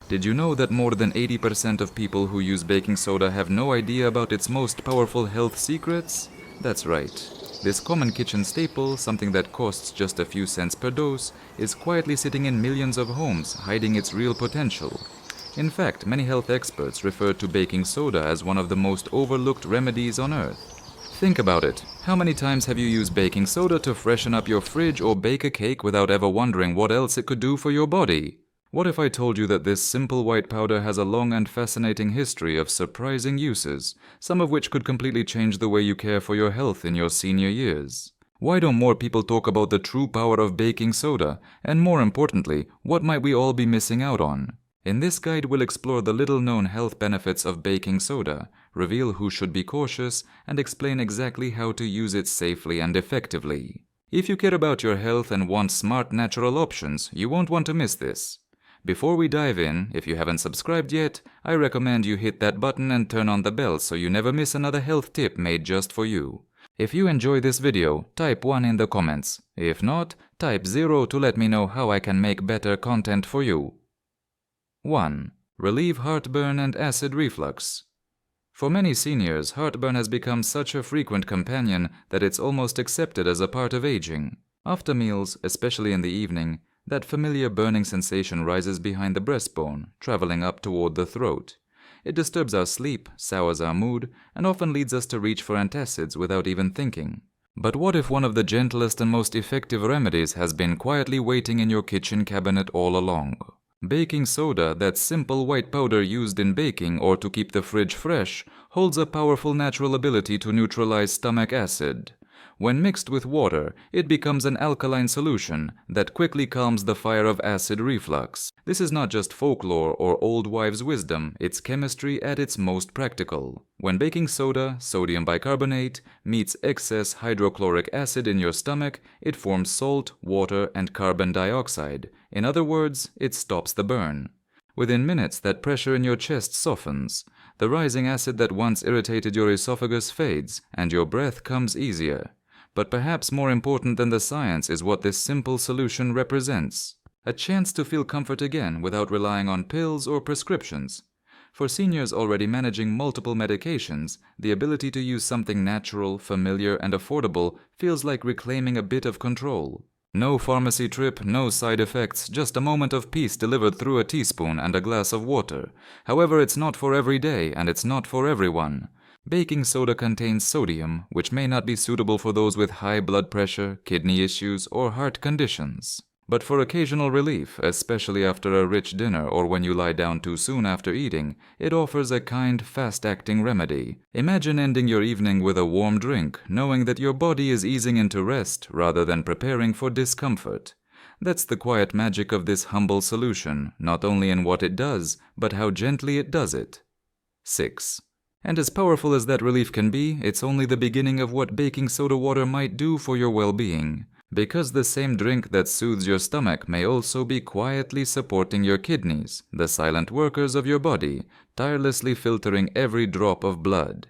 Did you know that more than 80% of people who use baking soda have no idea about its most powerful health secrets? That's right. This common kitchen staple, something that costs just a few cents per dose, is quietly sitting in millions of homes, hiding its real potential. In fact, many health experts refer to baking soda as one of the most overlooked remedies on earth. Think about it. How many times have you used baking soda to freshen up your fridge or bake a cake without ever wondering what else it could do for your body? What if I told you that this simple white powder has a long and fascinating history of surprising uses, some of which could completely change the way you care for your health in your senior years? Why don't more people talk about the true power of baking soda, and more importantly, what might we all be missing out on? In this guide, we'll explore the little-known health benefits of baking soda, reveal who should be cautious, and explain exactly how to use it safely and effectively. If you care about your health and want smart natural options, you won't want to miss this. Before we dive in, if you haven't subscribed yet, I recommend you hit that button and turn on the bell so you never miss another health tip made just for you. If you enjoy this video, type 1 in the comments. If not, type 0 to let me know how I can make better content for you. 1. Relieve heartburn and acid reflux. For many seniors, heartburn has become such a frequent companion that it's almost accepted as a part of aging. After meals, especially in the evening, that familiar burning sensation rises behind the breastbone, traveling up toward the throat. It disturbs our sleep, sours our mood, and often leads us to reach for antacids without even thinking. But what if one of the gentlest and most effective remedies has been quietly waiting in your kitchen cabinet all along? Baking soda, that simple white powder used in baking or to keep the fridge fresh, holds a powerful natural ability to neutralize stomach acid. When mixed with water, it becomes an alkaline solution that quickly calms the fire of acid reflux. This is not just folklore or old wives' wisdom, it's chemistry at its most practical. When baking soda, sodium bicarbonate, meets excess hydrochloric acid in your stomach, it forms salt, water, and carbon dioxide. In other words, it stops the burn. Within minutes, that pressure in your chest softens. The rising acid that once irritated your esophagus fades, and your breath comes easier. But perhaps more important than the science is what this simple solution represents. A chance to feel comfort again without relying on pills or prescriptions. For seniors already managing multiple medications, the ability to use something natural, familiar, and affordable feels like reclaiming a bit of control. No pharmacy trip, no side effects, just a moment of peace delivered through a teaspoon and a glass of water. However, it's not for every day, and it's not for everyone. Baking soda contains sodium, which may not be suitable for those with high blood pressure, kidney issues, or heart conditions. But for occasional relief, especially after a rich dinner or when you lie down too soon after eating, it offers a kind, fast-acting remedy. Imagine ending your evening with a warm drink, knowing that your body is easing into rest rather than preparing for discomfort. That's the quiet magic of this humble solution, not only in what it does, but how gently it does it. 6. And as powerful as that relief can be, it's only the beginning of what baking soda water might do for your well-being. Because the same drink that soothes your stomach may also be quietly supporting your kidneys, the silent workers of your body, tirelessly filtering every drop of blood.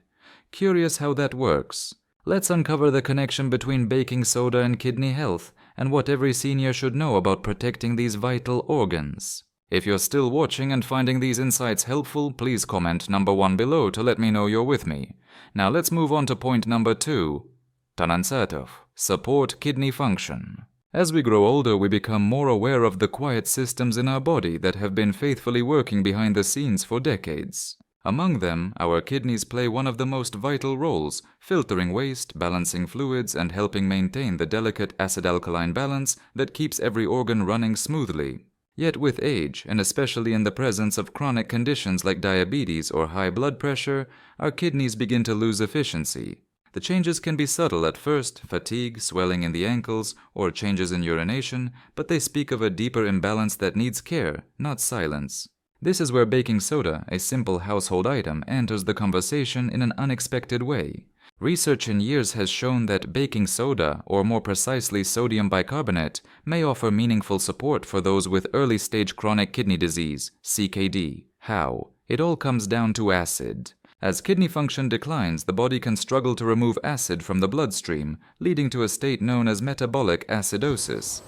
Curious how that works? Let's uncover the connection between baking soda and kidney health, and what every senior should know about protecting these vital organs. If you're still watching and finding these insights helpful, please comment number 1 below to let me know you're with me. Now let's move on to point number 2. Tanancertov. Support kidney function. As we grow older, we become more aware of the quiet systems in our body that have been faithfully working behind the scenes for decades. Among them, our kidneys play one of the most vital roles, filtering waste, balancing fluids, and helping maintain the delicate acid-alkaline balance that keeps every organ running smoothly. Yet with age, and especially in the presence of chronic conditions like diabetes or high blood pressure, our kidneys begin to lose efficiency. The changes can be subtle at first, fatigue, swelling in the ankles, or changes in urination, but they speak of a deeper imbalance that needs care, not silence. This is where baking soda, a simple household item, enters the conversation in an unexpected way. Research in years has shown that baking soda, or more precisely sodium bicarbonate, may offer meaningful support for those with early-stage chronic kidney disease, CKD. How? It all comes down to acid. As kidney function declines, the body can struggle to remove acid from the bloodstream, leading to a state known as metabolic acidosis.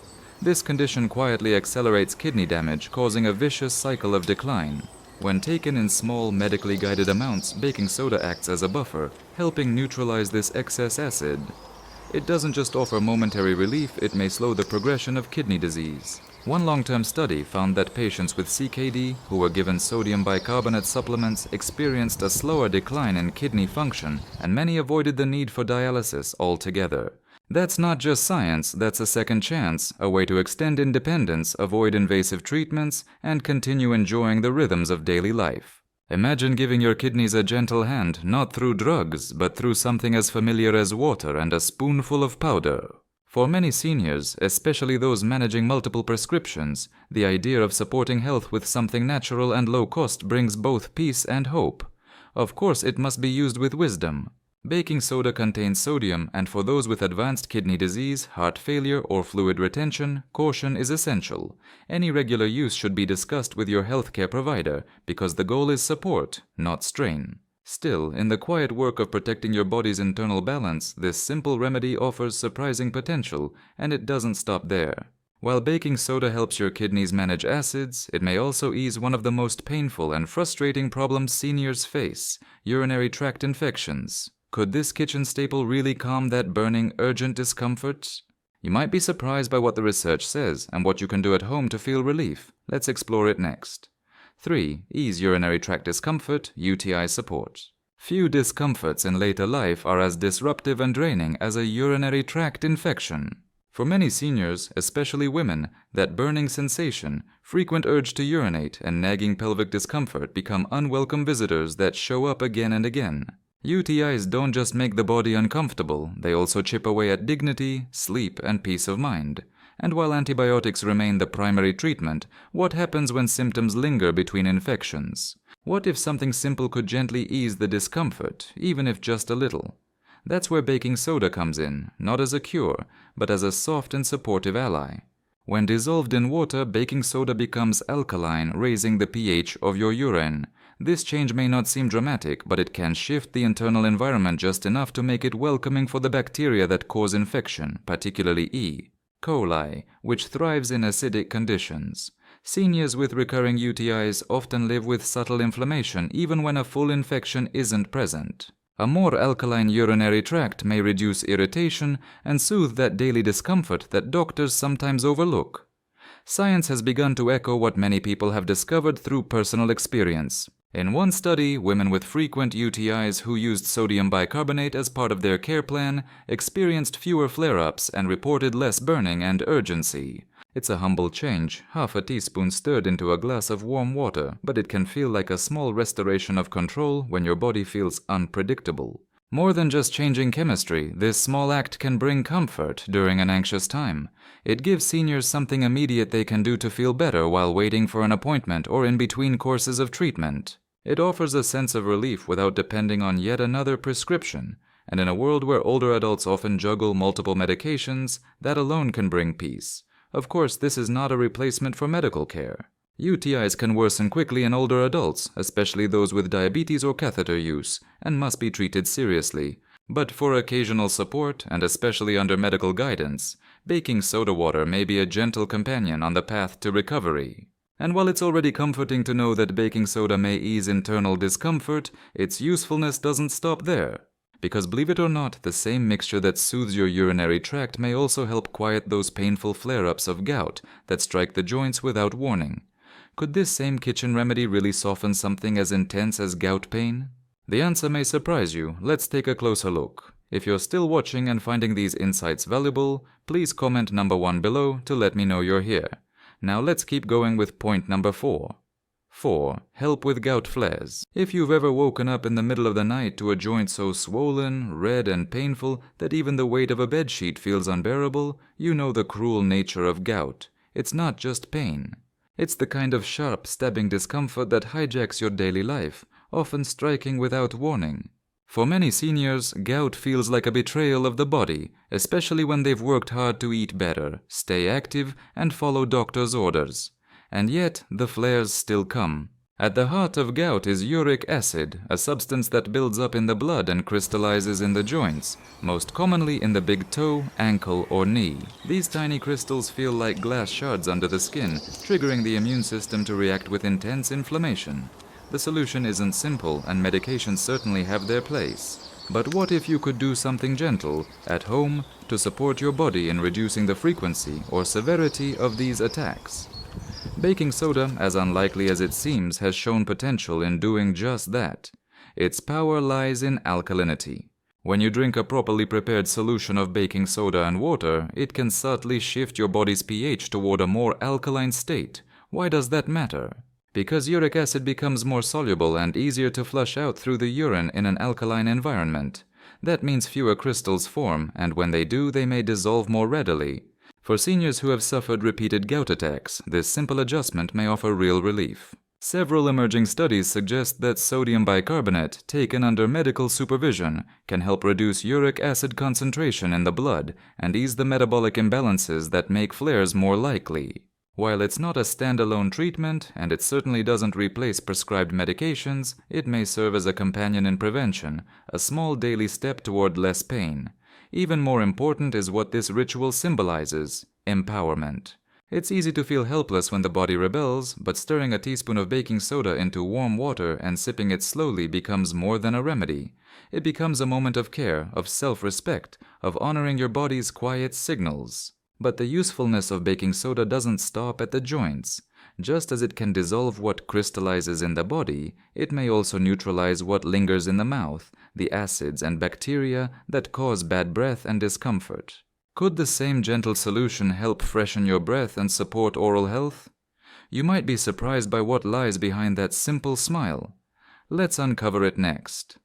This condition quietly accelerates kidney damage, causing a vicious cycle of decline. When taken in small, medically guided amounts, baking soda acts as a buffer, helping neutralize this excess acid. It doesn't just offer momentary relief, it may slow the progression of kidney disease. One long-term study found that patients with CKD who were given sodium bicarbonate supplements experienced a slower decline in kidney function, and many avoided the need for dialysis altogether. That's not just science, that's a second chance, a way to extend independence, avoid invasive treatments, and continue enjoying the rhythms of daily life. Imagine giving your kidneys a gentle hand, not through drugs, but through something as familiar as water and a spoonful of powder. For many seniors, especially those managing multiple prescriptions, the idea of supporting health with something natural and low cost brings both peace and hope. Of course, it must be used with wisdom. Baking soda contains sodium, and for those with advanced kidney disease, heart failure, or fluid retention, caution is essential. Any regular use should be discussed with your healthcare provider, because the goal is support, not strain. Still, in the quiet work of protecting your body's internal balance, this simple remedy offers surprising potential, and it doesn't stop there. While baking soda helps your kidneys manage acids, it may also ease one of the most painful and frustrating problems seniors face: urinary tract infections. Could this kitchen staple really calm that burning, urgent discomfort? You might be surprised by what the research says and what you can do at home to feel relief. Let's explore it next. 3. Ease urinary tract discomfort, UTI support. Few discomforts in later life are as disruptive and draining as a urinary tract infection. For many seniors, especially women, that burning sensation, frequent urge to urinate, and nagging pelvic discomfort become unwelcome visitors that show up again and again. UTIs don't just make the body uncomfortable, they also chip away at dignity, sleep, and peace of mind. And while antibiotics remain the primary treatment, what happens when symptoms linger between infections? What if something simple could gently ease the discomfort, even if just a little? That's where baking soda comes in, not as a cure, but as a soft and supportive ally. When dissolved in water, baking soda becomes alkaline, raising the pH of your urine. This change may not seem dramatic, but it can shift the internal environment just enough to make it welcoming for the bacteria that cause infection, particularly E. coli, which thrives in acidic conditions. Seniors with recurring UTIs often live with subtle inflammation even when a full infection isn't present. A more alkaline urinary tract may reduce irritation and soothe that daily discomfort that doctors sometimes overlook. Science has begun to echo what many people have discovered through personal experience. In one study, women with frequent UTIs who used sodium bicarbonate as part of their care plan experienced fewer flare-ups and reported less burning and urgency. It's a humble change, half a teaspoon stirred into a glass of warm water, but it can feel like a small restoration of control when your body feels unpredictable. More than just changing chemistry, this small act can bring comfort during an anxious time. It gives seniors something immediate they can do to feel better while waiting for an appointment or in between courses of treatment. It offers a sense of relief without depending on yet another prescription, and in a world where older adults often juggle multiple medications, that alone can bring peace. Of course, this is not a replacement for medical care. UTIs can worsen quickly in older adults, especially those with diabetes or catheter use, and must be treated seriously. But for occasional support, and especially under medical guidance, baking soda water may be a gentle companion on the path to recovery. And while it's already comforting to know that baking soda may ease internal discomfort, its usefulness doesn't stop there. Because believe it or not, the same mixture that soothes your urinary tract may also help quiet those painful flare-ups of gout that strike the joints without warning. Could this same kitchen remedy really soften something as intense as gout pain? The answer may surprise you. Let's take a closer look. If you're still watching and finding these insights valuable, please comment number 1 below to let me know you're here. Now let's keep going with point number 4. 4. Help with gout flares. If you've ever woken up in the middle of the night to a joint so swollen, red, and painful that even the weight of a bedsheet feels unbearable, you know the cruel nature of gout. It's not just pain. It's the kind of sharp, stabbing discomfort that hijacks your daily life, often striking without warning. For many seniors, gout feels like a betrayal of the body, especially when they've worked hard to eat better, stay active, and follow doctor's orders. And yet, the flares still come. At the heart of gout is uric acid, a substance that builds up in the blood and crystallizes in the joints, most commonly in the big toe, ankle, or knee. These tiny crystals feel like glass shards under the skin, triggering the immune system to react with intense inflammation. The solution isn't simple, and medications certainly have their place. But what if you could do something gentle, at home, to support your body in reducing the frequency or severity of these attacks? Baking soda, as unlikely as it seems, has shown potential in doing just that. Its power lies in alkalinity. When you drink a properly prepared solution of baking soda and water, it can subtly shift your body's pH toward a more alkaline state. Why does that matter? Because uric acid becomes more soluble and easier to flush out through the urine in an alkaline environment. That means fewer crystals form, and when they do, they may dissolve more readily. For seniors who have suffered repeated gout attacks, this simple adjustment may offer real relief. Several emerging studies suggest that sodium bicarbonate, taken under medical supervision, can help reduce uric acid concentration in the blood and ease the metabolic imbalances that make flares more likely. While it's not a standalone treatment, and it certainly doesn't replace prescribed medications, it may serve as a companion in prevention, a small daily step toward less pain. Even more important is what this ritual symbolizes: empowerment. It's easy to feel helpless when the body rebels, but stirring a teaspoon of baking soda into warm water and sipping it slowly becomes more than a remedy. It becomes a moment of care, of self-respect, of honoring your body's quiet signals. But the usefulness of baking soda doesn't stop at the joints. Just as it can dissolve what crystallizes in the body, it may also neutralize what lingers in the mouth, the acids and bacteria that cause bad breath and discomfort. Could the same gentle solution help freshen your breath and support oral health? You might be surprised by what lies behind that simple smile. Let's uncover it next.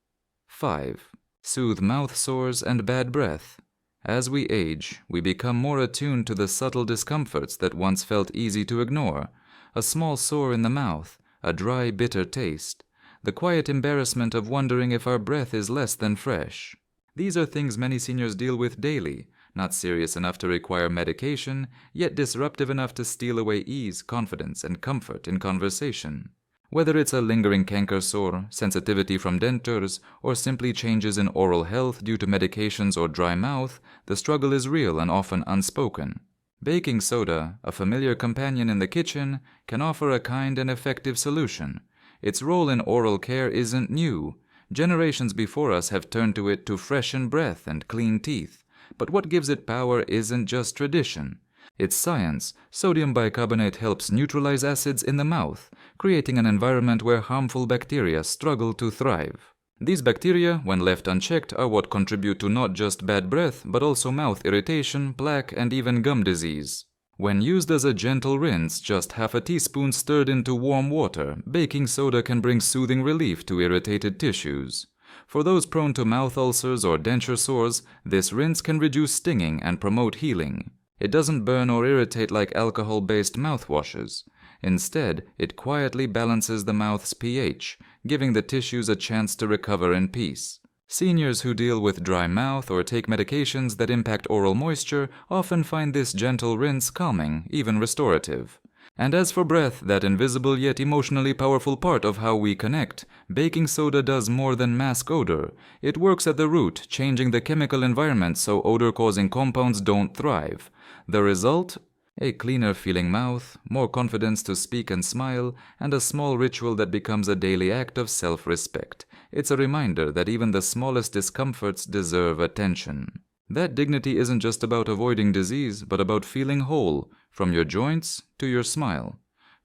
5. Soothe mouth sores and bad breath. As we age, we become more attuned to the subtle discomforts that once felt easy to ignore. A small sore in the mouth, a dry, bitter taste, the quiet embarrassment of wondering if our breath is less than fresh. These are things many seniors deal with daily, not serious enough to require medication, yet disruptive enough to steal away ease, confidence, and comfort in conversation. Whether it's a lingering canker sore, sensitivity from dentures, or simply changes in oral health due to medications or dry mouth, the struggle is real and often unspoken. Baking soda, a familiar companion in the kitchen, can offer a kind and effective solution. Its role in oral care isn't new. Generations before us have turned to it to freshen breath and clean teeth. But what gives it power isn't just tradition. It's science. Sodium bicarbonate helps neutralize acids in the mouth, creating an environment where harmful bacteria struggle to thrive. These bacteria, when left unchecked, are what contribute to not just bad breath, but also mouth irritation, plaque, and even gum disease. When used as a gentle rinse, just half a teaspoon stirred into warm water, baking soda can bring soothing relief to irritated tissues. For those prone to mouth ulcers or denture sores, this rinse can reduce stinging and promote healing. It doesn't burn or irritate like alcohol-based mouthwashes. Instead, it quietly balances the mouth's pH, giving the tissues a chance to recover in peace. Seniors who deal with dry mouth or take medications that impact oral moisture often find this gentle rinse calming, even restorative. And as for breath, that invisible yet emotionally powerful part of how we connect, baking soda does more than mask odor. It works at the root, changing the chemical environment so odor-causing compounds don't thrive. The result? A cleaner feeling mouth, more confidence to speak and smile, and a small ritual that becomes a daily act of self-respect. It's a reminder that even the smallest discomforts deserve attention. That dignity isn't just about avoiding disease, but about feeling whole, from your joints to your smile.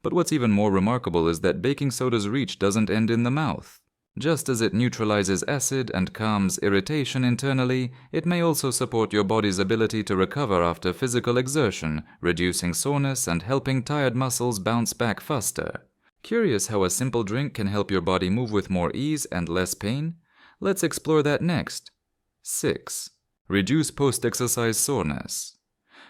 But what's even more remarkable is that baking soda's reach doesn't end in the mouth. Just as it neutralizes acid and calms irritation internally, it may also support your body's ability to recover after physical exertion, reducing soreness and helping tired muscles bounce back faster. Curious how a simple drink can help your body move with more ease and less pain? Let's explore that next. 6. Reduce post-exercise soreness.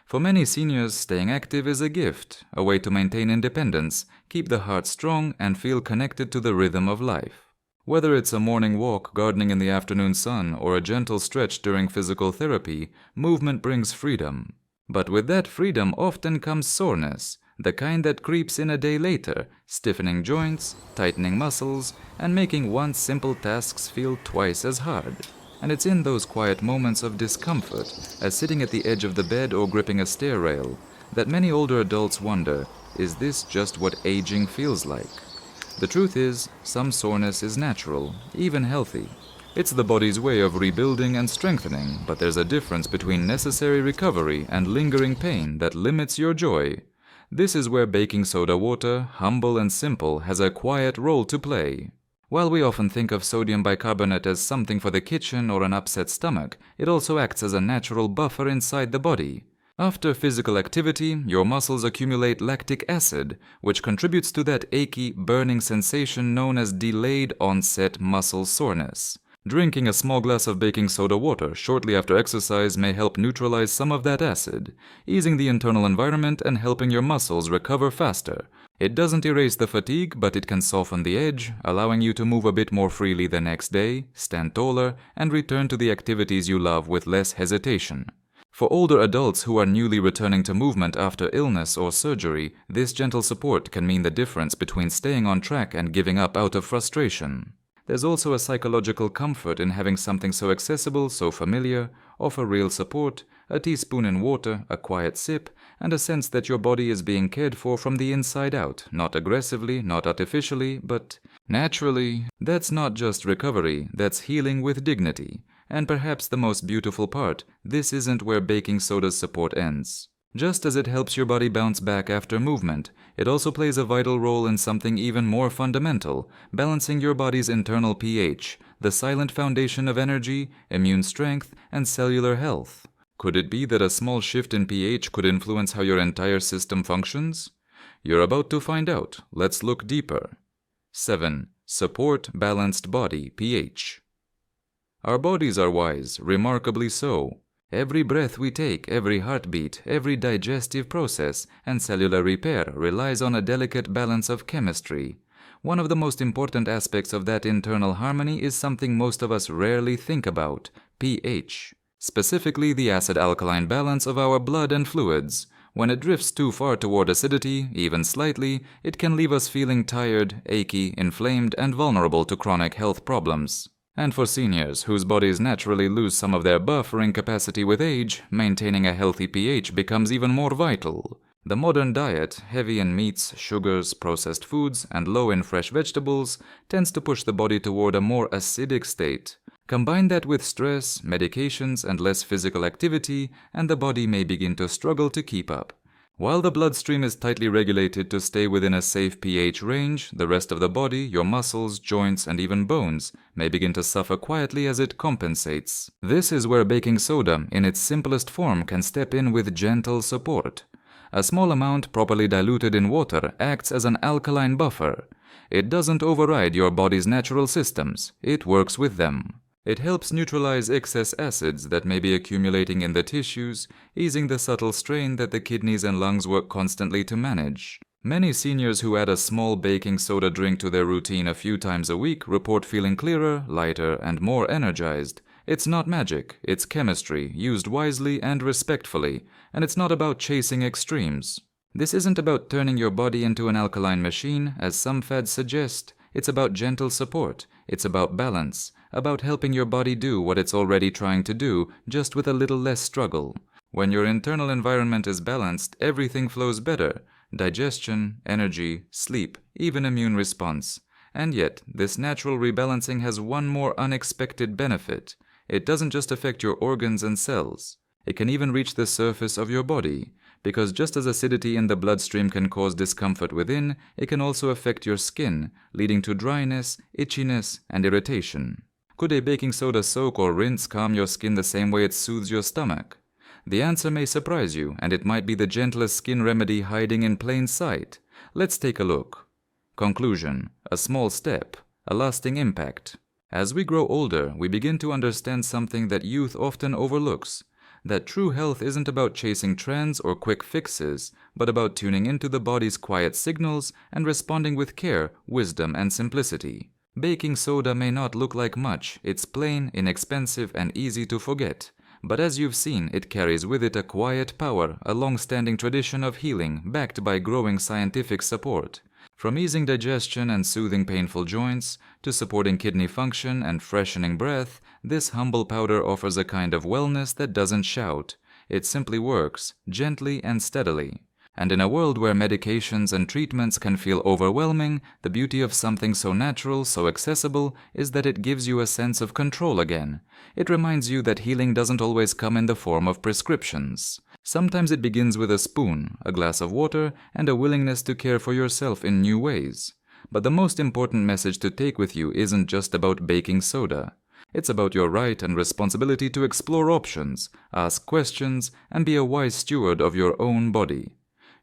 For many seniors, staying active is a gift, a way to maintain independence, keep the heart strong, and feel connected to the rhythm of life. Whether it's a morning walk, gardening in the afternoon sun, or a gentle stretch during physical therapy, movement brings freedom. But with that freedom often comes soreness, the kind that creeps in a day later, stiffening joints, tightening muscles, and making once simple tasks feel twice as hard. And it's in those quiet moments of discomfort, as sitting at the edge of the bed or gripping a stair rail, that many older adults wonder, is this just what aging feels like? The truth is, some soreness is natural, even healthy. It's the body's way of rebuilding and strengthening, but there's a difference between necessary recovery and lingering pain that limits your joy. This is where baking soda water, humble and simple, has a quiet role to play. While we often think of sodium bicarbonate as something for the kitchen or an upset stomach, it also acts as a natural buffer inside the body. After physical activity, your muscles accumulate lactic acid, which contributes to that achy, burning sensation known as delayed onset muscle soreness. Drinking a small glass of baking soda water shortly after exercise may help neutralize some of that acid, easing the internal environment and helping your muscles recover faster. It doesn't erase the fatigue, but it can soften the edge, allowing you to move a bit more freely the next day, stand taller, and return to the activities you love with less hesitation. For older adults who are newly returning to movement after illness or surgery, this gentle support can mean the difference between staying on track and giving up out of frustration. There's also a psychological comfort in having something so accessible, so familiar, offer real support, a teaspoon in water, a quiet sip, and a sense that your body is being cared for from the inside out, not aggressively, not artificially, but naturally. That's not just recovery, that's healing with dignity. And perhaps the most beautiful part, this isn't where baking soda's support ends. Just as it helps your body bounce back after movement, it also plays a vital role in something even more fundamental, balancing your body's internal pH, the silent foundation of energy, immune strength, and cellular health. Could it be that a small shift in pH could influence how your entire system functions? You're about to find out. Let's look deeper. 7. Support balanced body pH. Our bodies are wise, remarkably so. Every breath we take, every heartbeat, every digestive process, and cellular repair relies on a delicate balance of chemistry. One of the most important aspects of that internal harmony is something most of us rarely think about: pH. Specifically, the acid-alkaline balance of our blood and fluids. When it drifts too far toward acidity, even slightly, it can leave us feeling tired, achy, inflamed, and vulnerable to chronic health problems. And for seniors, whose bodies naturally lose some of their buffering capacity with age, maintaining a healthy pH becomes even more vital. The modern diet, heavy in meats, sugars, processed foods, and low in fresh vegetables, tends to push the body toward a more acidic state. Combine that with stress, medications, and less physical activity, and the body may begin to struggle to keep up. While the bloodstream is tightly regulated to stay within a safe pH range, the rest of the body, your muscles, joints, and even bones, may begin to suffer quietly as it compensates. This is where baking soda, in its simplest form, can step in with gentle support. A small amount, properly diluted in water, acts as an alkaline buffer. It doesn't override your body's natural systems, it works with them. It helps neutralize excess acids that may be accumulating in the tissues, easing the subtle strain that the kidneys and lungs work constantly to manage. Many seniors who add a small baking soda drink to their routine a few times a week report feeling clearer, lighter, and more energized. It's not magic, it's chemistry, used wisely and respectfully, and it's not about chasing extremes. This isn't about turning your body into an alkaline machine, as some fads suggest. It's about gentle support, it's about balance, about helping your body do what it's already trying to do, just with a little less struggle. When your internal environment is balanced, everything flows better. Digestion, energy, sleep, even immune response. And yet, this natural rebalancing has one more unexpected benefit. It doesn't just affect your organs and cells. It can even reach the surface of your body. Because just as acidity in the bloodstream can cause discomfort within, it can also affect your skin, leading to dryness, itchiness, and irritation. Could a baking soda soak or rinse calm your skin the same way it soothes your stomach? The answer may surprise you, and it might be the gentlest skin remedy hiding in plain sight. Let's take a look. Conclusion: a small step, a lasting impact. As we grow older, we begin to understand something that youth often overlooks. That true health isn't about chasing trends or quick fixes, but about tuning into the body's quiet signals and responding with care, wisdom, and simplicity. Baking soda may not look like much, it's plain, inexpensive, and easy to forget. But as you've seen, it carries with it a quiet power, a long-standing tradition of healing backed by growing scientific support. From easing digestion and soothing painful joints, to supporting kidney function and freshening breath, this humble powder offers a kind of wellness that doesn't shout. It simply works, gently and steadily. And in a world where medications and treatments can feel overwhelming, the beauty of something so natural, so accessible, is that it gives you a sense of control again. It reminds you that healing doesn't always come in the form of prescriptions. Sometimes it begins with a spoon, a glass of water, and a willingness to care for yourself in new ways. But the most important message to take with you isn't just about baking soda. It's about your right and responsibility to explore options, ask questions, and be a wise steward of your own body.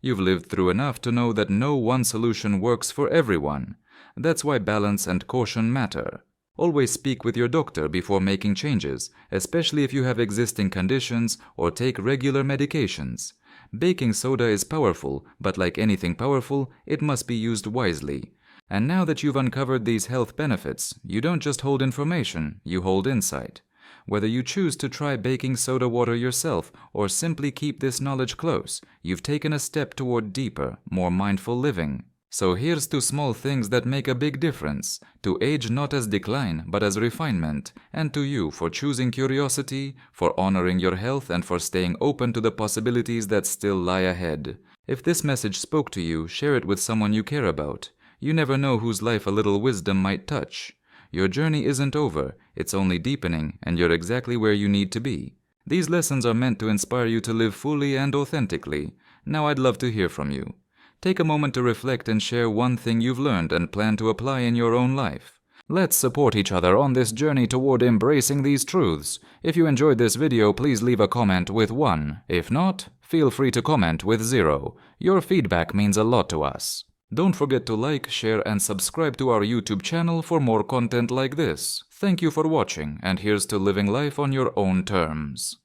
You've lived through enough to know that no one solution works for everyone. That's why balance and caution matter. Always speak with your doctor before making changes, especially if you have existing conditions or take regular medications. Baking soda is powerful, but like anything powerful, it must be used wisely. And now that you've uncovered these health benefits, you don't just hold information, you hold insight. Whether you choose to try baking soda water yourself or simply keep this knowledge close, you've taken a step toward deeper, more mindful living. So here's to small things that make a big difference, to age not as decline but as refinement, and to you for choosing curiosity, for honoring your health, and for staying open to the possibilities that still lie ahead. If this message spoke to you, share it with someone you care about. You never know whose life a little wisdom might touch. Your journey isn't over, it's only deepening, and you're exactly where you need to be. These lessons are meant to inspire you to live fully and authentically. Now I'd love to hear from you. Take a moment to reflect and share one thing you've learned and plan to apply in your own life. Let's support each other on this journey toward embracing these truths. If you enjoyed this video, please leave a comment with 1. If not, feel free to comment with 0. Your feedback means a lot to us. Don't forget to like, share, and subscribe to our YouTube channel for more content like this. Thank you for watching, and here's to living life on your own terms.